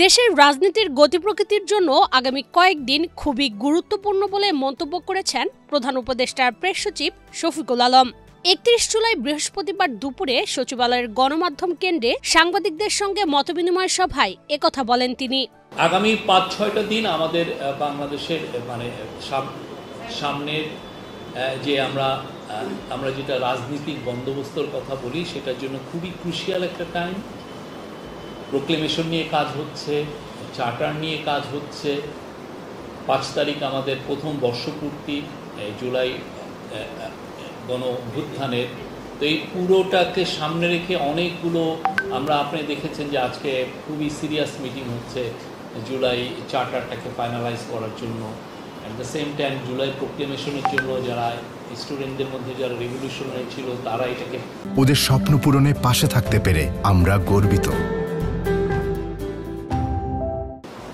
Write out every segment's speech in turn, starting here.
দেশের রাজনীতির গতি প্রকৃতির জন্য আগামী কয়েকদিন খুবই গুরুত্বপূর্ণ বলে মন্তব্য করেছেন প্রধান উপদেষ্টার প্রেস সচিব শফিকুল আলম। ৩১ জুলাই বৃহস্পতিবার দুপুরে সচিবালয়ের গণমাধ্যম কেন্দ্রে সাংবাদিকদের সঙ্গে মতবিনিময় সভায় একথা বলেন তিনি। আগামী ৫-৬টা দিন আমাদের বাংলাদেশের সামনের যে আমরা যেটা রাজনীতিক বন্দোবস্তর কথা বলি সেটার জন্য খুবই ক্রুশিয়াল একটা টাইম। প্রোক্লেমেশন নিয়ে কাজ হচ্ছে, চার্টার নিয়ে কাজ হচ্ছে। ৫ তারিখ আমাদের প্রথম বর্ষপূর্তি, জুলাই গণ অভ্যুত্থানের। তো এই পুরোটাকে সামনে রেখে অনেকগুলো আপনি দেখেছেন যে আজকে খুবই সিরিয়াস মিটিং হচ্ছে জুলাই চার্টারটাকে ফাইনালাইজ করার জন্য। At the same time July প্রোক্লেমেশনের জন্য যারা স্টুডেন্টদের মধ্যে যারা রেভলিউশনারি ছিল তারা এটাকে ওদের স্বপ্ন পূরণে পাশে থাকতে পেরে আমরা গর্বিত।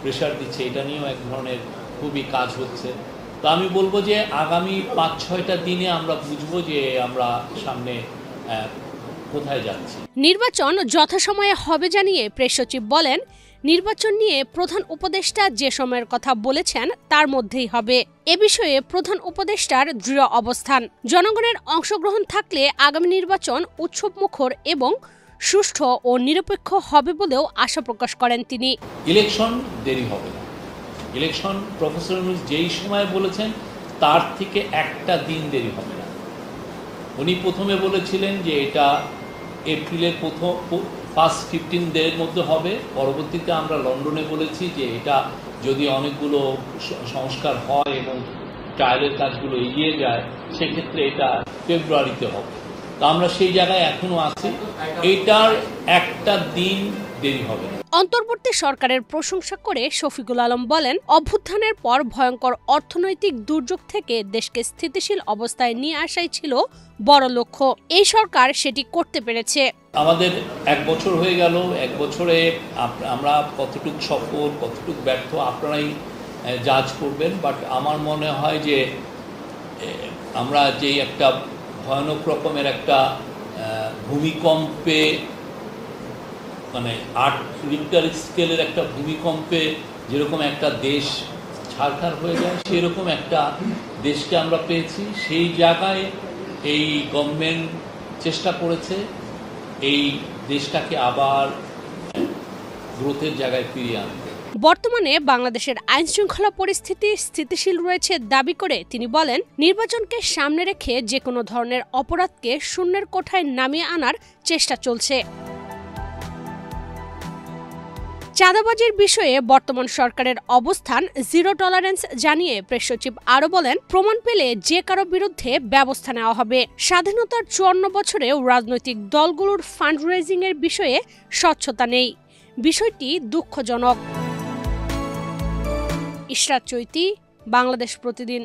প্রেশার দিচ্ছে, এটা নিয়েও এক ধরনের খুবই কাজ হচ্ছে। তো আমি বলবো যে আগামী ৫-৬টা দিনে আমরা বুঝবো যে আমরা সামনে কোথায় যাচ্ছি। নির্বাচন যথাসময়ে হবে জানিয়ে প্রেস সচিব বলেন, নির্বাচন নিয়ে প্রধান উপদেষ্টা যে সময়ের কথা বলেছেন তার মধ্যেই হবে। এ বিষয়ে প্রধান উপদেষ্টার দৃঢ় অবস্থান। জনগণের অংশগ্রহণ থাকলে আগামী নির্বাচন উৎসবমুখর এবং সুষ্ঠু ও নিরপেক্ষ হবে বলেও আশা প্রকাশ করেন তিনি। ইলেকশন দেরি হবে না। ইলেকশন প্রফেসর ইউনূস যেই সময় বলেছেন তার থেকে একটা দিন দেরি হবে না। উনি প্রথমে বলেছিলেন যে এটা এপ্রিলের ফার্স্ট 15 ডের মধ্যে হবে। পরবর্তীতে আমরা লন্ডনে বলেছি যে এটা যদি অনেকগুলো সংস্কার হয় এবং ট্রায়ালের কাজগুলো এগিয়ে যায় সেক্ষেত্রে এটা ফেব্রুয়ারিতে হবে। তো আমরা সেই জায়গায় এখনো আছি, এটার একটা দিন দেরি হবে না। অন্তর্বর্তী সরকারের প্রশংসা করে শফিকুল আলম বলেন, অভ্যুত্থানের পর ভয়ঙ্কর অর্থনৈতিক দুর্যোগ থেকে দেশকে স্থিতিশীল অবস্থায় নিয়ে আসাই ছিল বড় লক্ষ্য। এই সরকার সেটি করতে পেরেছে। আমাদের 1 বছর হয়ে গেল। 1 বছরে আমরা কতটুকু সফল কতটুকু ব্যর্থ আপনারাই জাজ করবেন। বাট আমার মনে হয় যে আমরা যেই একটা ভয়ানক রকমের একটা ভূমিকম্পে 8 রিক্টার স্কেলের একটা ভূমিকম্পে যেরকম একটা দেশ ছারখার হয়ে যায় সেরকম একটা দেশকে আমরা পেয়েছি। সেই জায়গায় এই গভর্নমেন্ট চেষ্টা করেছে এই দেশটাকে আবার গ্রোথের জায়গায় ফিরিয়ে আনতে। বর্তমানে বাংলাদেশের আইন শৃঙ্খলা পরিস্থিতি স্থিতিশীল রয়েছে দাবি করে তিনি বলেন, নির্বাচনকে সামনে রেখে যে কোনো ধরনের অপরাধকে শূন্যের কোঠায় নামিয়ে আনার চেষ্টা চলছে। চাঁদাবাজির বিষয়ে বর্তমান সরকারের অবস্থান জিরো টলারেন্স জানিয়ে প্রেস সচিব আরও বলেন, প্রমাণ পেলে যে কারো বিরুদ্ধে ব্যবস্থা নেওয়া হবে। স্বাধীনতার 54 বছরেও রাজনৈতিক দলগুলোর ফান্ড রেজিং এর বিষয়ে স্বচ্ছতা নেই। বিষয়টি দুঃখজনক। ইশরাত চৈতি, বাংলাদেশ প্রতিদিন।